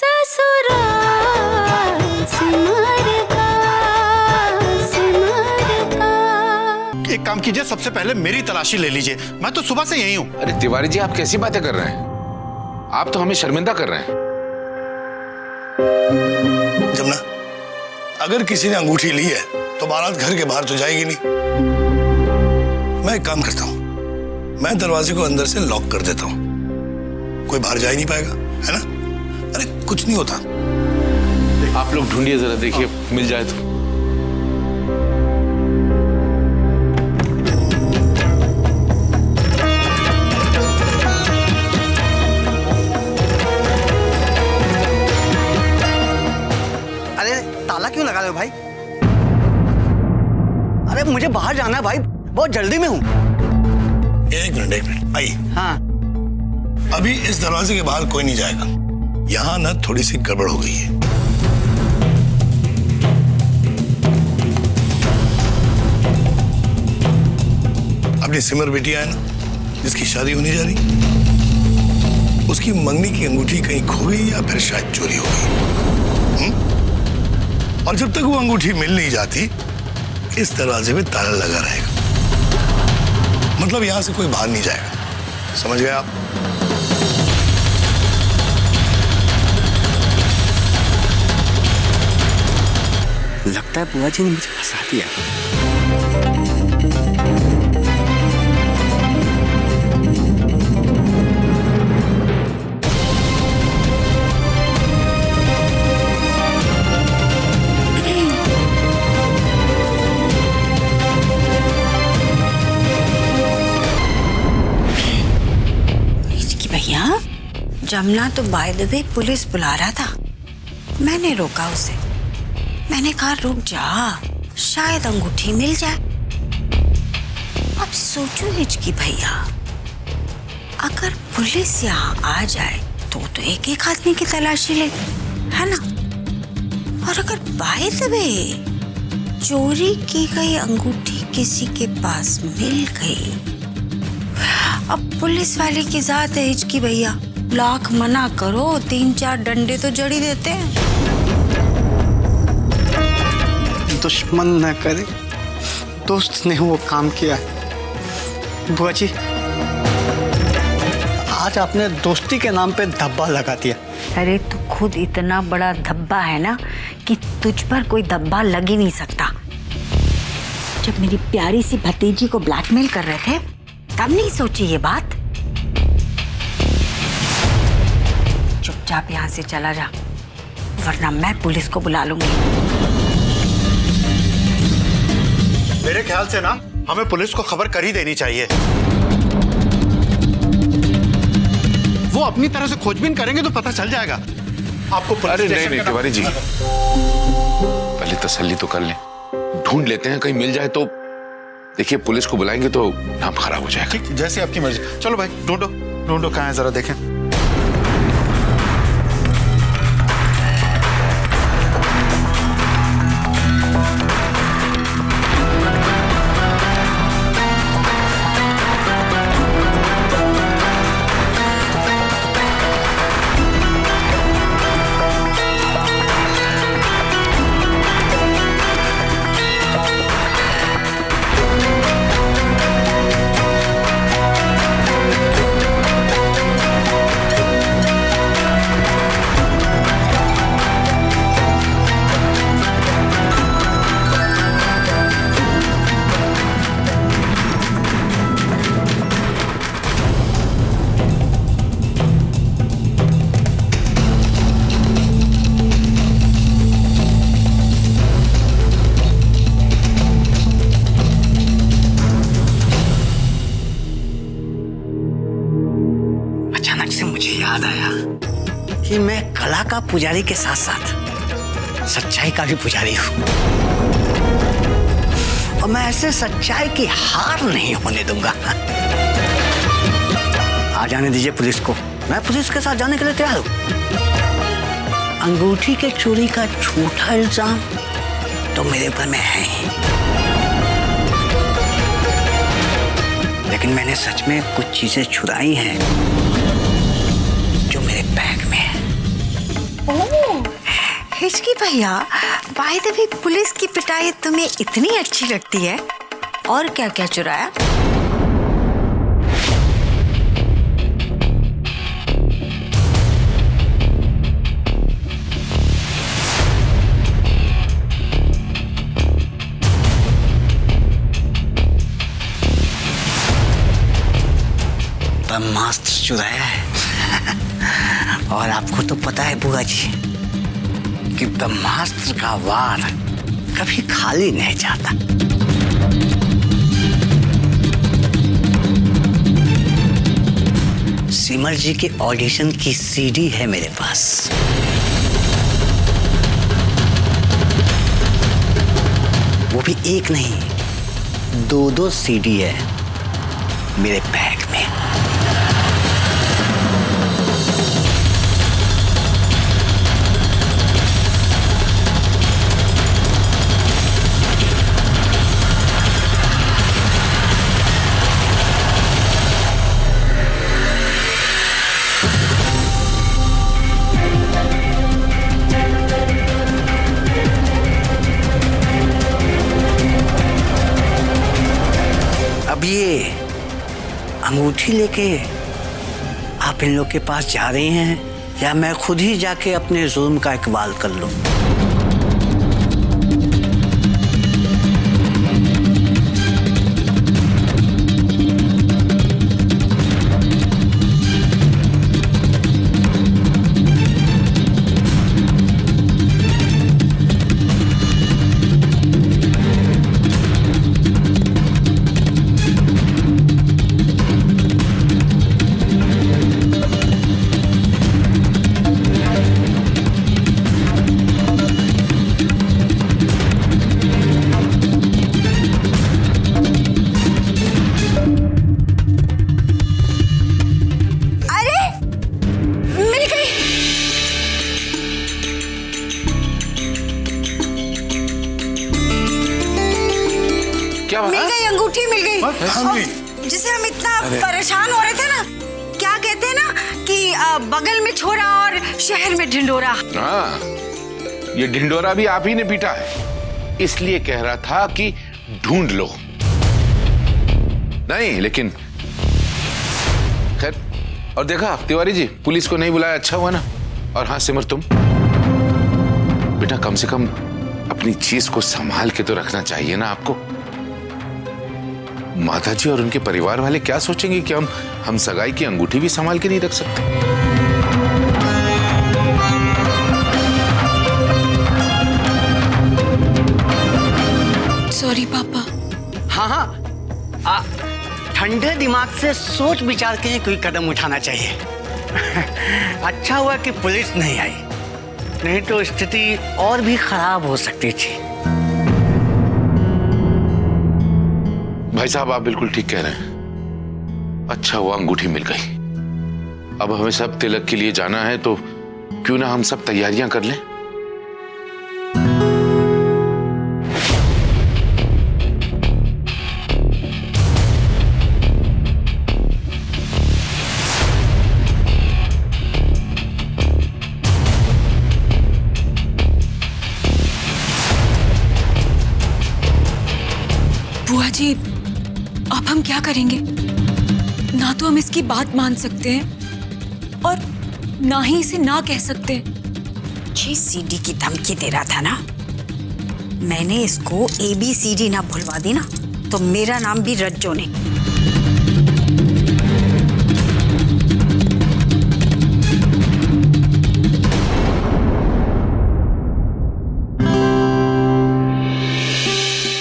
ससुराल सिमर का। एक काम कीजिए, सबसे पहले मेरी तलाशी ले लीजिए, मैं तो सुबह से यही हूँ। अरे तिवारी जी, आप कैसी बातें कर रहे हैं? आप तो हमें शर्मिंदा कर रहे हैं। जमुना, अगर किसी ने अंगूठी ली है तो बारात घर के बाहर तो जाएगी नहीं। मैं एक काम करता हूँ, मैं दरवाजे को अंदर से लॉक कर देता हूँ, कोई बाहर जा ही नहीं पाएगा, है ना? अरे कुछ नहीं होता। आप लोग ढूंढिए जरा, देखिए मिल जाए तो। अरे ताला क्यों लगा रहे हो भाई? अरे मुझे बाहर जाना है भाई, बहुत जल्दी में हूँ। एक मिनट आइए। हाँ। अभी इस दरवाजे के बाहर कोई नहीं जाएगा, यहाँ ना थोड़ी सी गड़बड़ हो गई है। अपनी सिमर बेटी है ना, जिसकी शादी होने जा रही, उसकी मंगनी की अंगूठी कहीं खो गई या फिर शायद चोरी हो गई। और जब तक वो अंगूठी मिल नहीं जाती, इस दरवाजे में ताला लगा रहेगा, मतलब यहां से कोई बाहर नहीं जाएगा। समझ गए आप? लगता है बुआ जी ने मुझे फंसा दिया। भैया, जमुना तो बाय द वे पुलिस बुला रहा था, मैंने रोका उसे। मैंने कहा रुक जा, शायद अंगूठी मिल जाए। अब सोचो हिचकी भैया, अगर पुलिस यहाँ आ जाए तो एक एक आदमी की तलाशी ले, है ना? और अगर बाय द वे चोरी की गई अंगूठी किसी के पास मिल गई, अब पुलिस वाले की जात है हिचकी भैया, लाख मना करो 3-4 डंडे तो जड़ी देते हैं। दुश्मन न करे, दोस्त ने वो काम किया। बुआ जी, आज आपने दोस्ती के नाम पे धब्बा लगा दिया। अरे तू खुद इतना बड़ा धब्बा है ना कि तुझ पर कोई धब्बा लग ही नहीं सकता। जब मेरी प्यारी सी भतीजी को ब्लैकमेल कर रहे थे, तब नहीं सोची ये बात? चुपचाप यहाँ से चला जा, वरना मैं पुलिस को बुला लूंगी। मेरे ख्याल से ना हमें पुलिस को खबर कर ही देनी चाहिए। वो अपनी तरह से खोजबीन करेंगे तो पता चल जाएगा आपको। अरे नहीं तिवारी जी, पहले तसल्ली तो कर लें, ढूंढ लेते हैं, कहीं मिल जाए तो। देखिए पुलिस को बुलाएंगे तो नाम खराब हो जाएगा। ठीक, जैसे आपकी मर्जी। चलो भाई, ढूंढो कहाँ है, जरा देखें। याद आया कि मैं कला का पुजारी के साथ साथ सच्चाई का भी पुजारी हूं, और मैं ऐसे सच्चाई की हार नहीं होने दूंगा। आ जाने दीजिए पुलिस को, मैं पुलिस के साथ जाने के लिए तैयार हूं। अंगूठी के चोरी का झूठा इल्जाम तो मेरे ऊपर में है ही, लेकिन मैंने सच में कुछ चीजें चुराई हैं जो मेरे बैग में है। ओह, हिचकी भैया, बाय द वे पुलिस की पिटाई तुम्हें इतनी अच्छी लगती है? और क्या क्या चुराया? ब्रह्मास्त्र चुराया है। और आपको तो पता है बुआ जी कि ब्रह्मास्त्र का वार कभी खाली नहीं जाता। सिमर जी के ऑडिशन की सीडी है मेरे पास। वो भी एक नहीं, दो सीडी है मेरे बैग में। अब ये अंगूठी लेके आप इन लोग के पास जा रही हैं या मैं खुद ही जाके अपने जुल्म का इकबाल कर लूं? मिल गई, अंगूठी मिल गई। हाँ भी। जिसे हम इतना परेशान हो रहे थे ना, क्या कहते हैं ना कि बगल में छोरा और शहर में ढिंडोरा। हाँ, ये ढिंडोरा भी आप ही ने पीटा है, इसलिए कह रहा था कि ढूंढ लो। नहीं, लेकिन खैर। और देखा तिवारी जी, पुलिस को नहीं बुलाया, अच्छा हुआ ना। और हाँ सिमर, तुम बेटा कम से कम अपनी चीज को संभाल के तो रखना चाहिए ना आपको। माता जी और उनके परिवार वाले क्या सोचेंगे कि हम सगाई की अंगूठी भी संभाल के नहीं रख सकते। सॉरी पापा। हाँ, ठंडे दिमाग से सोच विचार के कोई कदम उठाना चाहिए। अच्छा हुआ कि पुलिस नहीं आई, नहीं तो स्थिति और भी खराब हो सकती थी। भाई साहब, आप बिल्कुल ठीक कह रहे हैं। अच्छा हुआ अंगूठी मिल गई। अब हमें सब तिलक के लिए जाना है, तो क्यों ना हम सब तैयारियां कर लें। बुआ जी, अब हम क्या करेंगे? ना तो हम इसकी बात मान सकते हैं और ना ही इसे ना कह सकते। ये सीडी की धमकी दे रहा था ना, मैंने इसको ABCD ना भुलवा दी ना तो मेरा नाम भी रज्जो नहीं।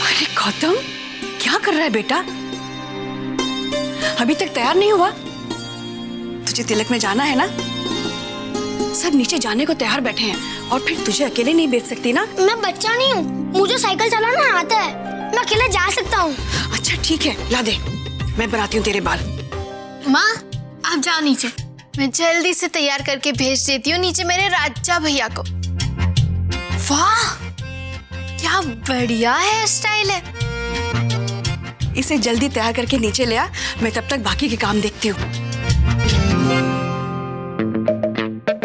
अरे गौतम, क्या कर रहा है बेटा? अभी तक तैयार नहीं हुआ? तुझे तिलक में जाना है ना? सब नीचे जाने को तैयार बैठे हैं और फिर तुझे अकेले नहीं भेज सकती ना? मैं बच्चा नहीं हूँ, मुझे साइकिल चलाना आता है, मैं अकेले जा सकता हूँ। अच्छा ठीक है, ला दे, मैं बनाती हूँ तेरे बाल। माँ आप जाओ नीचे, मैं जल्दी से तैयार करके भेज देती हूँ नीचे मेरे राजा भैया को। वाह क्या बढ़िया हेयर स्टाइल है। इसे जल्दी तैयार करके नीचे ले आ, मैं तब तक बाकी के काम देखती हूँ।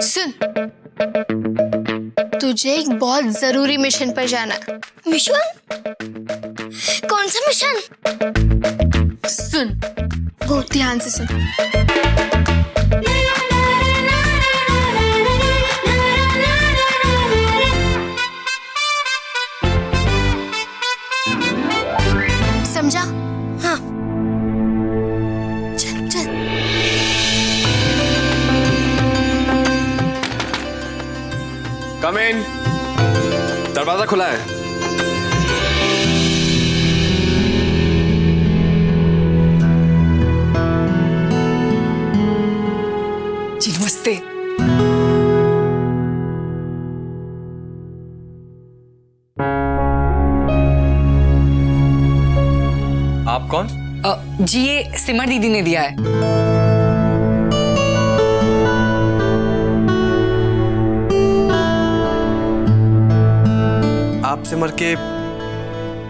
सुन, तुझे एक बहुत जरूरी मिशन पर जाना है। मिशन? कौन सा मिशन? सुन, बहुत ध्यान से सुन। समझा? हाँ। चल चल। कम इन। दरवाजा खुला है। जी नमस्ते। आप कौन? जी ये सिमर दीदी ने दिया है। आप सिमर के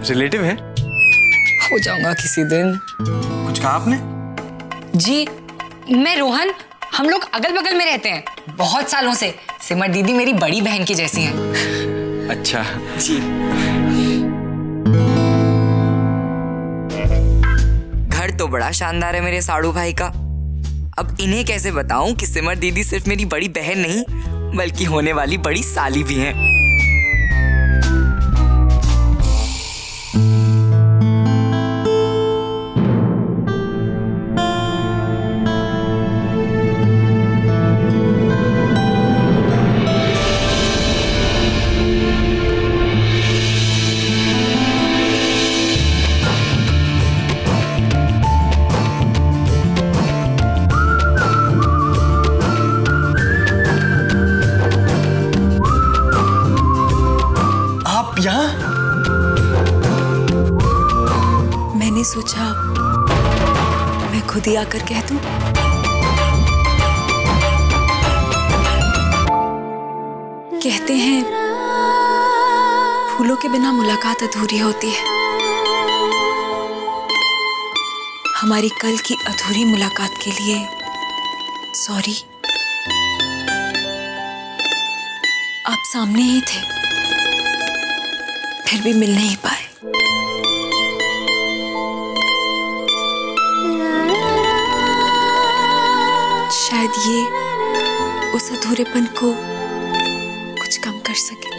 रिलेटिव हैं? हो जाऊंगा किसी दिन। कुछ कहा आपने? जी मैं रोहन, हम लोग अगल बगल में रहते हैं बहुत सालों से। सिमर दीदी मेरी बड़ी बहन की जैसी हैं। अच्छा जी। घर तो बड़ा शानदार है मेरे साड़ू भाई का। अब इन्हें कैसे बताऊं कि सिमर दीदी सिर्फ मेरी बड़ी बहन नहीं बल्कि होने वाली बड़ी साली भी हैं। यहाँ? मैंने सोचा मैं खुद ही आकर कह दूं। कहते हैं फूलों के बिना मुलाकात अधूरी होती है। हमारी कल की अधूरी मुलाकात के लिए सॉरी। आप सामने ही थे फिर भी मिल नहीं पाए। शायद ये उस अधूरेपन को कुछ कम कर सके।